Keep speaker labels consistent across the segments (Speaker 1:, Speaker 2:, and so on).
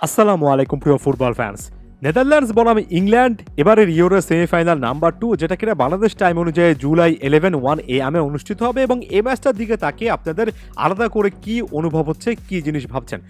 Speaker 1: আসসালামু আলাইকুম প্রিয় ফুটবল ফ্যান্স। নেদারল্যান্ডস বনাম ইংল্যান্ড এবারের ইউরো সেমিফাইনাল নাম্বার 2 যেটা কিনা বাংলাদেশ টাইম অনুযায়ী জুলাই 11 AM অনুষ্ঠিত হবে এবং এই ম্যাচটার দিকে তাকিয়ে আপনাদের আলাদা করে কি অনুভব হচ্ছে, কি জিনিস ভাবছেন।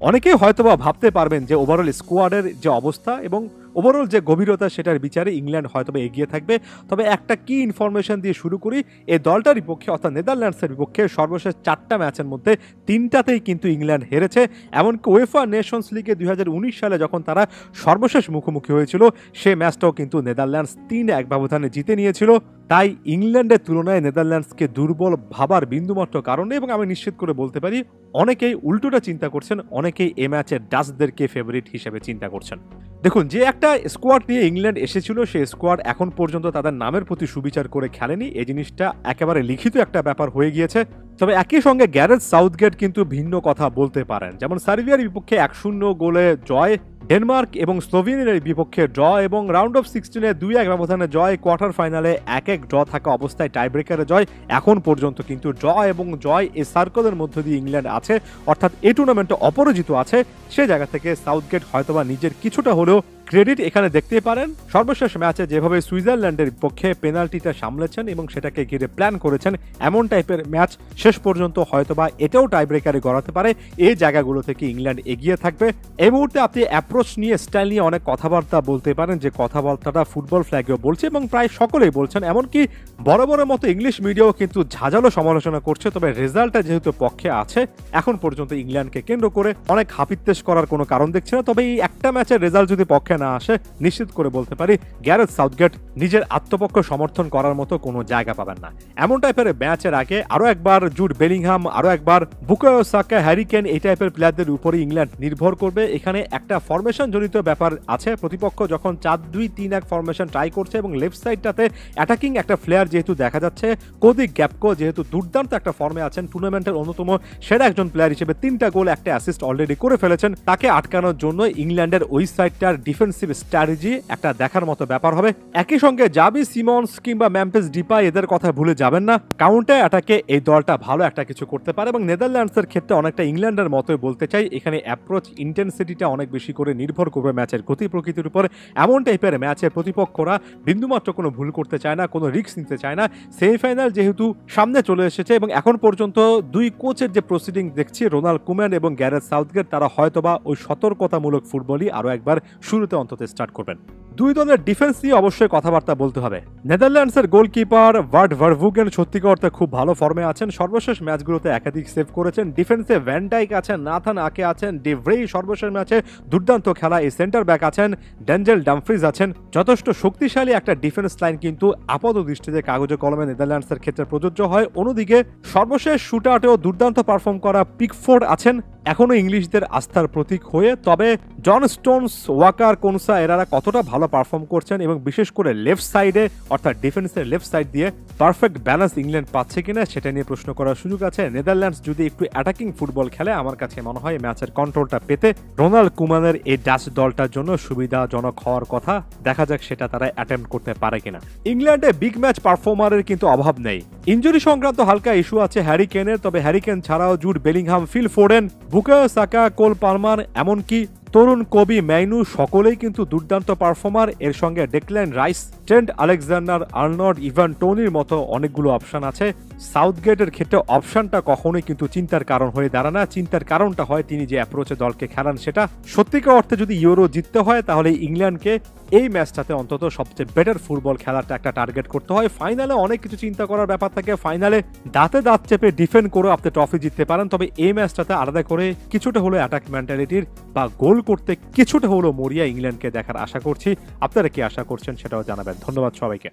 Speaker 1: অনেকেই হয়তোবা ভাবতে পারবেন যে ওভারঅল স্কোয়াডের যে অবস্থা এবং ওভারঅল যে গভীরতা সেটার বিচারে ইংল্যান্ড হয়তোবা এগিয়ে থাকবে। তবে একটা কি ইনফরমেশন দিয়ে শুরু করি, এই দলটার বিপক্ষে অর্থাৎ নেদারল্যান্ডসের বিপক্ষে সর্বশেষ 4টা ম্যাচের মধ্যে 3টাতেই কিন্তু ইংল্যান্ড হেরেছে। এমনকি উয়েফা নেশনস লিগে 2019 সালে যখন তারা সর্বশেষ মুখোমুখি হয়েছিল সে ম্যাচটাও কিন্তু নেদারল্যান্ডস 3-1 ব্যবধানে জিতে নিয়েছিল। তাই ইংল্যান্ডের তুলনায় নেদারল্যান্ডসকে দুর্বল ভাবার বিন্দুমাত্র কারণে, এবং আমি নিশ্চিত করে বলতে পারি অনেকেই উল্টোটা চিন্তা করছেন, অনেকেই এ ম্যাচে ডাচদেরকে ফেভারিট হিসেবে চিন্তা করছেন। দেখুন, যে একটা স্কোয়াড নিয়ে ইংল্যান্ড এসেছিল সেই স্কোয়াড এখন পর্যন্ত তাদের নামের প্রতি সুবিচার করে খেলেনি, এই জিনিসটা একেবারে লিখিত একটা ব্যাপার হয়ে গিয়েছে। তবে একই সঙ্গে গ্যারেথ সাউথগেট কিন্তু ভিন্ন কথা বলতে পারেন, যেমন সার্বিয়ার বিপক্ষে 1-0 গোলে জয়, ডেনমার্ক এবং স্লোভেনিয়ার বিপক্ষে ড্র এবং রাউন্ড অফ 16-এ 2-1 ব্যবধানে জয়, কোয়ার্টার ফাইনালে 1-1 ড্র থাকা অবস্থায় টাই ব্রেকারে জয়। এখন পর্যন্ত কিন্তু ড্র এবং জয় এই সার্কেলের মধ্য দিয়ে ইংল্যান্ড আছে, অর্থাৎ এই টুর্নামেন্টে অপরাজিত আছে। সে জায়গা থেকে সাউথগেট হয়তোবা নিজের কিছুটা হলেও ক্রেডিট এখানে দেখতে পারেন। সর্বশেষ ম্যাচে যেভাবে সুইজারল্যান্ডের পক্ষে পেনাল্টিটা সামলেছেন এবং সেটাকে ঘিরে প্ল্যান করেছেন, এমন টাইপের ম্যাচ শেষ পর্যন্ত হয়তোবা এটাও টাই ব্রেকারে গড়াতে পারে। এই জায়গাগুলো থেকে ইংল্যান্ড এগিয়ে থাকবে। এই মুহূর্তে আপনি অ্যাপ্রোচ নিয়ে, স্টাইল নিয়ে অনেক কথাবার্তা বলতে পারেন, যে কথাবার্তাটা ফুটবল ফ্ল্যাগেও বলছে এবং প্রায় সকলেই বলছেন, এমনকি বড় বড় মতো ইংলিশ মিডিয়াও কিন্তু ঝাঁঝালো সমালোচনা করছে। তবে রেজাল্টটা যেহেতু পক্ষে আছে, এখন পর্যন্ত ইংল্যান্ডকে কেন্দ্র করে অনেক হাপিত্তেশ করার কোনো কারণ দেখছে না। তবে এই একটা ম্যাচের রেজাল্ট যদি পক্ষে না আসে, নিশ্চিত করে বলতে পারি গ্যারেথ সাউথগেট নিজের আত্মপক্ষ সমর্থন করার মতো কোনো জায়গা পাবেন না। এমন টাইপের ম্যাচের আগে আরো একবার জুড বেলিংহাম, আরো একবার বুকায়ো সাকা, হ্যারি কেন, এই টাইপের প্লেয়ারদের উপরে ইংল্যান্ড নির্ভর করবে। এখানে একটা ফরমেশন জনিত ব্যাপার আছে। প্রতিপক্ষ যখন 4-2-3-1 ফরমেশন ট্রাই করছে এবং লেফট সাইডটাতে অ্যাটাকিং একটা প্লেয়ার যেহেতু দেখা যাচ্ছে, কোদি গ্যাপকো যেহেতু দুর্দান্ত একটা ফর্মে আছেন, টুর্নামেন্টের অন্যতম সেরা একজন প্লেয়ার হিসেবে 3টা গোল, 1টা অ্যাসিস্ট অলরেডি করে ফেলেছেন, তাকে আটকানোর জন্য ইংল্যান্ডের ওই সাইডটার ডিফেন্সিভ স্ট্র্যাটেজি একটা দেখার মতো ব্যাপার হবে। একই সঙ্গে জাবি সিমন্স কিংবা ম্যাম্পিস ডিপাই, এদের কথা ভুলে যাবেন না। কাউন্টার অ্যাটাকে এই দলটা ভালো একটা কিছু করতে পারে এবং নেদারল্যান্ডসের ক্ষেত্রে অনেকটা ইংল্যান্ডের মতোই বলতে চাই, এখানে অ্যাপ্রোচ ইন্টেন্সিটিটা অনেক বেশি করে নির্ভর করবে ম্যাচের গতি প্রকৃতির উপর। এমন টাইপের ম্যাচে প্রতিপক্ষরা বিন্দুমাত্র কোনো ভুল করতে চায় না, কোনো রিস্ক নিতে চায় না। সেমিফাইনাল যেহেতু সামনে চলে এসেছে এবং এখন পর্যন্ত দুই কোচের যে প্রসিডিং দেখছি, রোনাল্ড কুম্যান এবং গ্যারেথ সাউথগেট, তারা হয়তোবা ওই সতর্কতামূলক ফুটবলই আরো একবার শুরুতে অন্তত স্টার্ট করবেন। দুই দলের ডিফেন্স নিয়ে অবশ্যই কথাবার্তা বলতে হবে। নেদারল্যান্ডসের গোলকিপার ভার্ট ভারভুগেন সত্যিকার অর্থে খুব ভালো ফর্মে আছেন, সর্বশেষ ম্যাচগুলোতে একাধিক সেভ করেছেন। ডিফেন্সে ভ্যান ডাইক আছেন, নাথান আকে আছেন, ডে ভ্রেই সর্বশেষ ম্যাচে দুর্দান্ত খেলা এই সেন্টার ব্যাক আছেন, ড্যাঞ্জেল ডামফ্রিজ আছেন। যথেষ্ট শক্তিশালী একটা ডিফেন্স লাইন কিন্তু আপাত দৃষ্টিতে কাগজে কলমে নেদারল্যান্ডসের ক্ষেত্রে প্রযোজ্য হয়। অন্যদিকে সর্বশেষ শুট আউটেও দুর্দান্ত পারফর্ম করা পিকফোর্ড আছেন, এখনো ইংলিশদের আস্থার প্রতীক হয়ে। তবে জন স্টোনস, ওয়াকার, কোনসা এরা কতটা ভালো পারফর্ম করছেন এবং বিশেষ করে লেফট সাইডে অর্থাৎ ডিফেন্সের লেফট সাইড দিয়ে পারফেক্ট ব্যালেন্স ইংল্যান্ড পাচ্ছে কিনা সেটা নিয়ে প্রশ্ন করার সুযোগ আছে। নেদারল্যান্ডস যদি একটু অ্যাটাকিং ফুটবল খেলে, আমার কাছে মনে হয় ম্যাচের কন্ট্রোলটা পেতে রোনাল্ড কুম্যানের এই ডাচ দলটার জন্য সুবিধাজনক হওয়ার কথা। দেখা যাক সেটা তারা অ্যাটেম্প্ট করতে পারে কিনা। ইংল্যান্ডে বিগ ম্যাচ পারফর্মারের কিন্তু অভাব নেই। ইনজুরি সংক্রান্ত হালকা ইস্যু আছে হ্যারি কেনের, তবে হ্যারি কেন ছাড়াও Jude Bellingham, Phil Foden, Bukayo Saka, Cole Palmer, এমনকি তরুণ কবি ম্যাইনু সকলেই কিন্তু দুর্দান্ত পারফর্মার। এর সঙ্গে Declan Rice, Trent Alexander Arnold, Ivan টোনির মতো অনেকগুলো অপশন আছে। সাউথগেটের ক্ষেত্রে অপশনটা কখনোই কিন্তু চিন্তার কারণ হয়ে দাঁড়ায় না। চিন্তার কারণটা হয় তিনি যে অ্যাপ্রোচে দলকে খেলান সেটা। সত্যিকার অর্থে যদি ইউরো জিততে হয় তাহলে ইংল্যান্ডকে এই ম্যাচটাতে অন্তত সবচেয়ে বেটার ফুটবল খেলাটা একটা টার্গেট করতে হয়। ফাইনালে অনেক কিছু চিন্তা করার ব্যাপার থাকে, ফাইনালে দাঁতে দাঁত চেপে ডিফেন্ড করে আপনি ট্রফি জিততে পারেন। তবে এই ম্যাচটাতে আলাদা করে কিছুটা হলো অ্যাটাক মেন্টালিটির বা গোল করতে কিছুটা হলো মরিয়া ইংল্যান্ডকে দেখার আশা করছি। আপনারা কি আশা করছেন সেটাও জানাবেন। ধন্যবাদ সবাইকে।